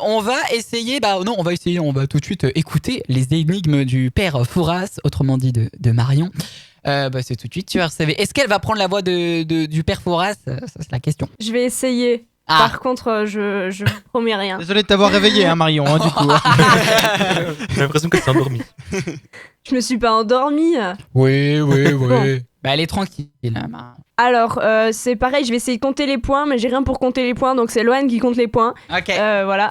On va essayer, on va tout de suite écouter les énigmes du père Fouras, autrement dit de Marion. C'est tout de suite sur RCV. Est-ce qu'elle va prendre la voix du père Fouras? Ça, c'est la question. Je vais essayer. Ah. Par contre, je vous promets rien. Désolé de t'avoir réveillé, hein, Marion, hein, du coup. J'ai l'impression qu'elle s'est endormie. Je me suis pas endormie. Oui. Bon. Bah, elle est tranquille. Marion. Alors, c'est pareil, je vais essayer de compter les points, mais j'ai rien pour compter les points, donc c'est Loan qui compte les points. Ok. Voilà.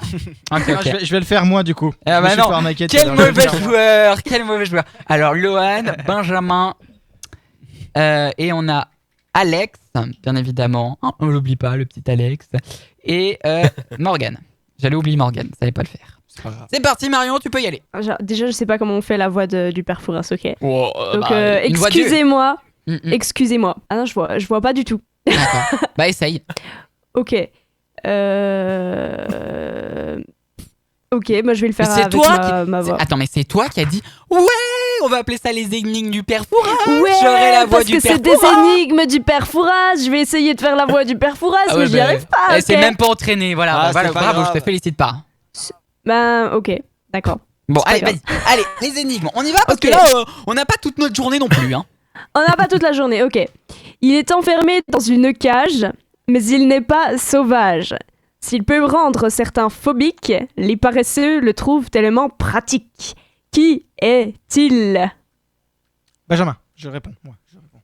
Ok. Je vais le faire moi, du coup. Ah bah Je me suis non. fait arnaquer, Quel alors je vais le mauvais faire, moi. joueur. Quel mauvais joueur. Alors, Lohan, Benjamin, et on a Alex, bien évidemment. On l'oublie pas, le petit Alex. Et Morgane. J'allais oublier Morgane, ça allait pas le faire. C'est pas grave. C'est parti, Marion, tu peux y aller. Déjà, je sais pas comment on fait la voix du père Fouras, ok. Oh, Donc, une voix dure. excusez-moi. Mm. Ah non, je vois pas du tout. D'accord. Bah, essaye. Ok. Ok, bah je vais le faire C'est avec toi ma voix. Attends, mais c'est toi qui as dit ouais, on va appeler ça les énigmes du père Fouras. Ouais, J'aurai la voix parce du que père c'est des Fouras. énigmes du père Fouras. Je vais essayer de faire la voix du père Fouras, Ah mais ouais, j'y bah, arrive pas. Ok. C'est même pas entraîné, voilà. Ah, Voilà, c'est pas bravo, grave. je te félicite pas. Ben, ok, d'accord. Bon, C'est allez, pas grave. vas-y. Allez, les énigmes. On y va parce Ok. que là, on n'a pas toute notre journée non plus. Hein. On n'a pas toute la journée, ok. Il est enfermé dans une cage, mais il n'est pas sauvage. S'il peut rendre certains phobiques, les paresseux le trouvent tellement pratique. Qui est-il? Benjamin, je réponds. Moi, je réponds.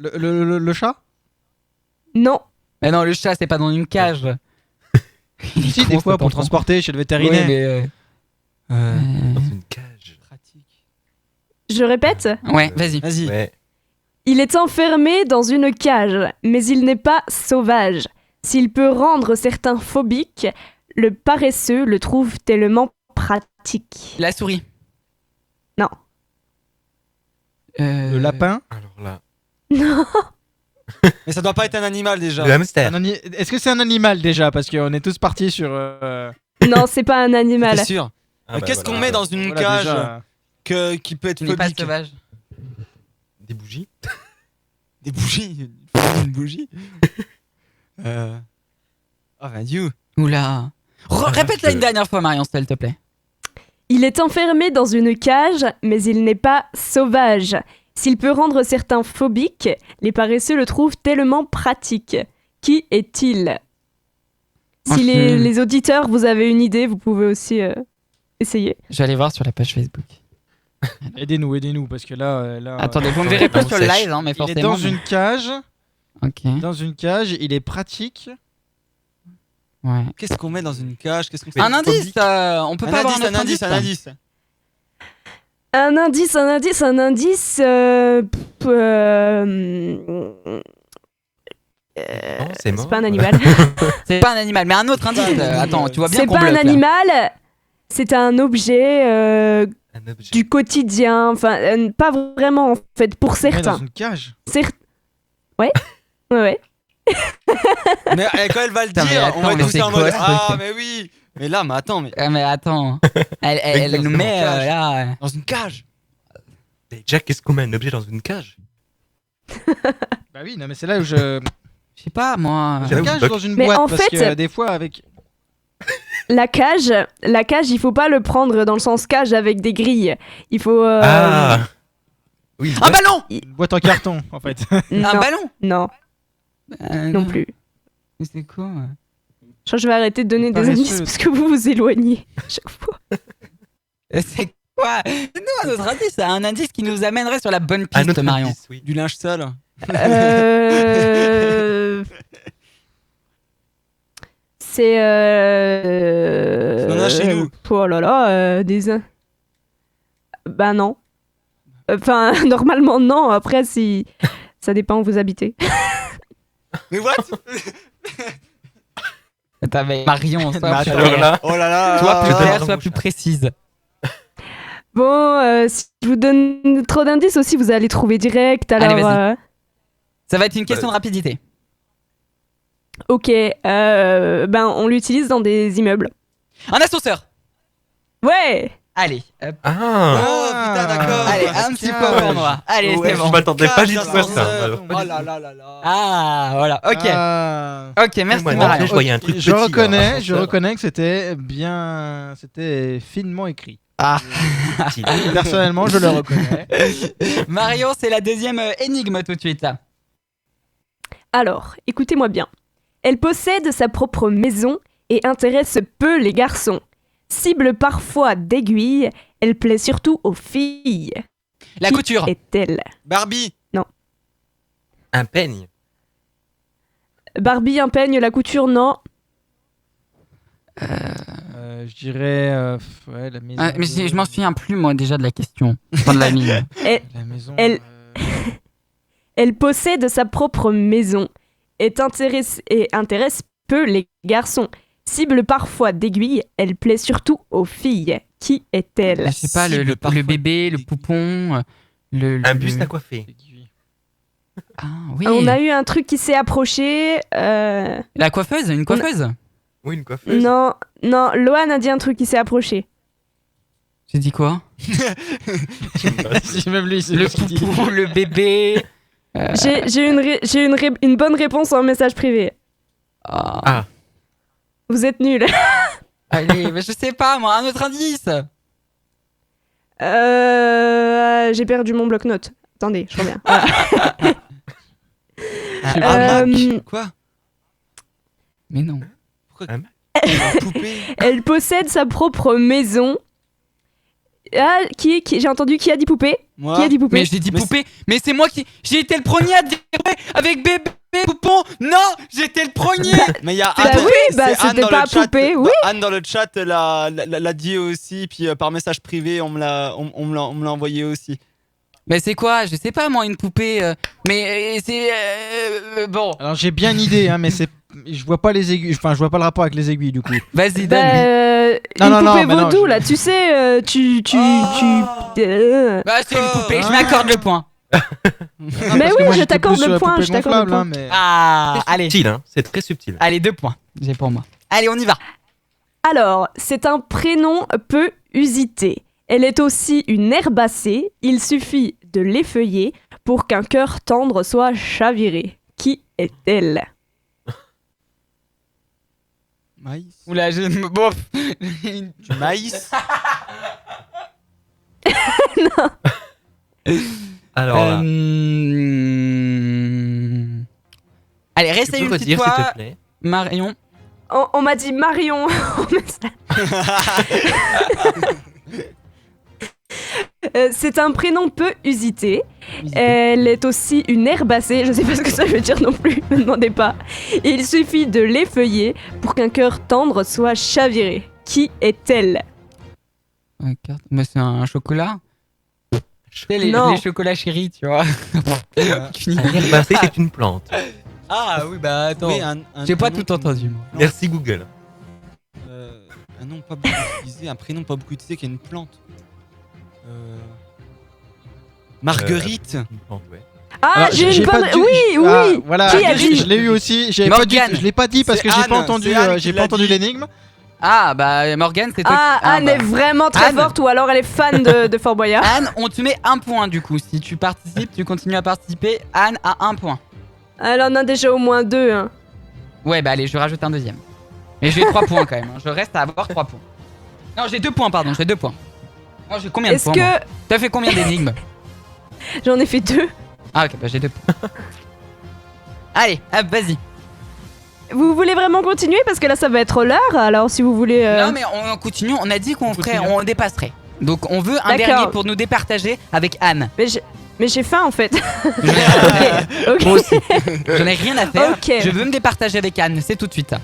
Le chat? Non. Mais non, le chat, c'est pas dans une cage. Il est Si, con, des cet fois, pour enfant. transporter chez le Ouais, vétérinaire. mais, Dans une cage. Pratique. Je répète. ouais, vas-y. Vas-y. Ouais. Il est enfermé dans une cage, mais il n'est pas sauvage. S'il peut rendre certains phobiques, le paresseux le trouve tellement pratique. La souris. Non. Le lapin? Alors là. Non. Mais ça doit pas être un animal déjà. Le hamster. Est-ce que c'est un animal déjà? Parce qu'on est tous partis sur. Non, c'est pas un animal. T'es sûr? Ah, bah, Qu'est-ce voilà. qu'on met dans une Voilà, cage déjà. qui peut être Tu n'es pas phobique? sauvage. Des bougies. Des bougies. Une bougie. Oh ben Dieu. Oula. Répète-la une dernière fois, Marion, s'il te plaît. Il est enfermé dans une cage, mais il n'est pas sauvage. S'il peut rendre certains phobiques, les paresseux le trouvent tellement pratique. Qui est-il? Si Ok. les auditeurs, vous avez une idée, vous pouvez aussi essayer. Je vais aller voir sur la page Facebook. Aidez-nous, parce que là. Attendez, vous me attends, verrez pas on sur le sèche. live, hein, mais Il est forcément. dans une cage. Ok. Dans une cage, il est pratique. Ouais. Qu'est-ce qu'on met dans une cage? Qu'est-ce qu'on fait? Un indice, on peut pas avoir un autre indice. un indice. Un indice. Non, c'est mort. C'est pas un animal. C'est pas un animal, mais un autre indice. Attends, tu vois bien C'est qu'on pas un bloque, là. animal. C'est un objet Un objet. du quotidien. Enfin, pas vraiment en fait, pour Il est dans certains. une cage. Ouais. Mais quand elle va le Putain, mais dire, attends, on va mais être tous c'est en quoi, mode ce ah truc? mais oui. Mais là, mais attends, mais Ah, mais attends. Elle nous met Cage. là. dans une cage. Mais Jack, qu'est-ce qu'on met un objet dans une cage? Bah oui, non, mais c'est là où je. Je sais pas, moi. J'avoue, Je cage Buck. dans une Mais boîte en parce fait- que des fois avec. La cage, il faut pas le prendre dans le sens cage avec des grilles. Il faut. Ah oui. Un ballon. Une boîte en carton en fait. Non, Un ballon. non, non plus. Mais c'est quoi? Je crois que je vais arrêter de donner des Paresseux. indices parce que vous vous éloignez à chaque fois. C'est quoi? Nous, notre indice, c'est un indice qui nous amènerait sur la bonne Un piste, autre Marion. indice, oui. Du linge sale. C'est. On en a chez nous. Oh là là, des. Bah non. Enfin, normalement non. Après, si. Ça dépend où vous habitez. Mais what? Attends, mais Marion, sois Mais plus attends, Alors là, Oh là là. Sois plus je claire, donne sois mon plus chat. précise. Bon, si je vous donne trop d'indices aussi, vous allez trouver direct. Alors, Allez, vas-y. Ça va être une question de rapidité. ok. Ben, on l'utilise dans des immeubles. Un ascenseur. Ouais. Allez, hop. Ah Oh putain, d'accord. Allez, un petit point pour moi. Allez, Ouais, c'est Je bon. m'attendais pas du tout à Cage ça. d'ascenseur. Alors, pas Oh du là tout. là là là. Ah, voilà, ok. Ah. Ok, merci Moi, Marion. je voyais un truc Je petit, reconnais, là, je reconnais que c'était bien, c'était finement écrit. Ah. petit. Personnellement, je le reconnais. Marion, c'est la deuxième énigme tout de suite. Alors, écoutez-moi bien. Elle possède sa propre maison et intéresse peu les garçons. Cible parfois d'aiguilles, elle plaît surtout aux filles. La Qui couture. est-elle? Barbie. Un peigne. Barbie, un peigne, la couture, non. Je dirais ouais, la maison. Mais je m'en souviens plus moi déjà de la question. Enfin, de la mine. La maison. Elle- Elle possède sa propre maison et intéresse peu les garçons. Cible parfois d'aiguilles, elle plaît surtout aux filles. Qui est-elle? Je sais pas, le Cible parfois bébé, le poupon, Un buste à coiffer. Ah oui. On a eu un truc qui s'est approché. La coiffeuse, une coiffeuse. Oui, une coiffeuse. Non, Loan a dit un truc qui s'est approché. J'ai dit quoi? Si même lui, c'est Le ce qu'il dit. poupon, le bébé. J'ai une bonne réponse en message privé. Ah. Vous êtes nuls. Allez, mais je sais pas moi, un autre indice. J'ai perdu mon bloc-notes. Attendez, je reviens. Un Mac. Quoi? Mais non. Une poupée. Elle possède sa propre maison. Ah, j'ai entendu qui a dit poupée? Moi. Qui a dit poupée? Mais j'ai dit Mais poupée, mais c'est moi qui. J'ai été le premier à dire ouais, avec bébé, poupon. Non, j'étais le premier. Mais il y a Bah Anne. oui, bah c'est Anne c'était dans pas le chat. poupée, Bah, oui. Anne dans le chat l'a dit aussi, puis par message privé on me l'a envoyé aussi. Mais c'est quoi? Je sais pas moi, une poupée. Mais c'est bon. Alors j'ai bien une idée, hein, mais je vois pas les aiguilles. Enfin, je vois pas le rapport avec les aiguilles du coup. Vas-y, Bah, donne. Non, une poupée mais non, vaudou, je- là, tu sais, tu... Bah c'est une poupée, je m'accorde le point. Mais oui, je t'accorde le point, je t'accorde le point. Mais... Ah, allez, Subtil, hein. C'est très subtil. allez 2 points. J'ai pour moi. Allez, on y va. Alors, c'est un prénom peu usité. Elle est aussi une herbacée. Il suffit de l'effeuiller pour qu'un cœur tendre soit chaviré. Qui est-elle? Maïs. Oula, j'ai bon. Du maïs. Alors là, Allez, tu restez peux une petite redire s'il fois, te plaît. Marion. On m'a dit Marion. C'est un prénom peu usité. Elle est aussi une herbacée. Je sais pas ce que ça veut dire non plus. Ne me demandez pas. Il suffit de l'effeuiller pour qu'un cœur tendre soit chaviré. Qui est-elle? Mais c'est un chocolat. Tu sais, Non. les chocolats chéris, tu vois. Aucune idée. L'herbacée, c'est une plante. Ah oui, bah attends. Oui, J'ai pas un nom tout entendu, moi. Non. Merci Google. Un nom pas beaucoup utilisé, un prénom pas beaucoup utilisé qui est une plante. Marguerite. Une plante, ouais. Ah, Alors, j'ai une pas bonne. dit- Oui, Ah, oui. voilà, Qui a dit je l'ai eu aussi. J'avais pas dit, Morgane. je l'ai pas dit parce C'est que j'ai pas Anne, entendu, c'est Anne qui j'ai l'a pas entendu dit. l'énigme. Ah bah Morgane, c'est toi. Ah, Anne bah. est vraiment très Anne. forte ou alors elle est fan de Fort Boyard. Anne, on te met 1 point du coup. Si tu participes, tu continues à participer. Anne a 1 point. Elle en a déjà au moins 2. Hein. Ouais, bah allez, je rajoute un deuxième. Mais j'ai 3 points quand même. Hein. Je reste à avoir 3 points. Non, j'ai 2 points, pardon. J'ai 2 points. Oh, j'ai combien de Est-ce points moi que T'as fait combien d'énigmes? j'en ai fait 2? Ah, ok, bah j'ai 2 points. Allez, hop, vas-y. Vous voulez vraiment continuer parce que là ça va être l'heure. Alors si vous voulez. Non, mais on continue. On a dit qu'on ferait, continue. on dépasserait. Donc on veut un D'accord. dernier pour nous départager avec Anne. Mais j'ai faim en fait. J'en ai rien à faire. Ok. Moi aussi. J'en ai rien à faire. Ok. Je veux me départager avec Anne. C'est tout de suite.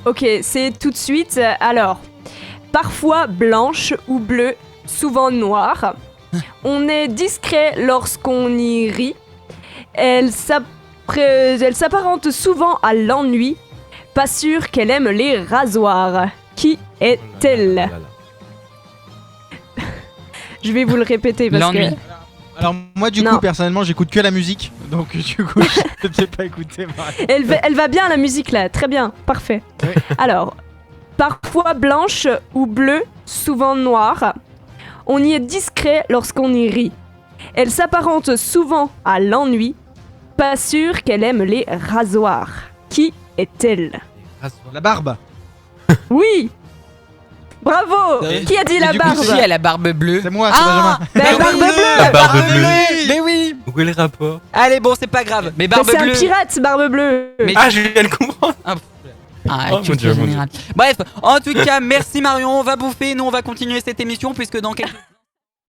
Ok, c'est tout de suite. Alors, parfois blanche ou bleue, souvent noire. On est discret lorsqu'on y rit. Elle s'apparente souvent à l'ennui. Pas sûr qu'elle aime les rasoirs. Qui est-elle? Oh là là. Je vais vous le répéter parce que... L'ennui. Alors moi du Non. coup personnellement j'écoute que la musique, donc du coup je ne sais pas écouter. Marie. Elle va bien la musique là, très bien, parfait. Oui. Alors, parfois blanche ou bleue, souvent noire. On y est discret lorsqu'on y rit. Elle s'apparente souvent à l'ennui. Pas sûr qu'elle aime les rasoirs. Qui est-elle? La barbe. Oui. Bravo. Oui. Qui a dit Et la du coup, barbe? Qui a la barbe bleue? C'est moi, c'est Ah, Benjamin. Ben, barbe bleue. La barbe bleue. Mais oui. Où est le rapport? Allez, bon, c'est pas grave. Mais Ben, barbe c'est un bleue. pirate, barbe bleue. Mais- Ah, je viens de comprendre. Ah, Oh, culture mon Dieu, mon Dieu. générale. Bref, en tout cas, merci Marion. On va bouffer. Nous, on va continuer cette émission puisque dans quelques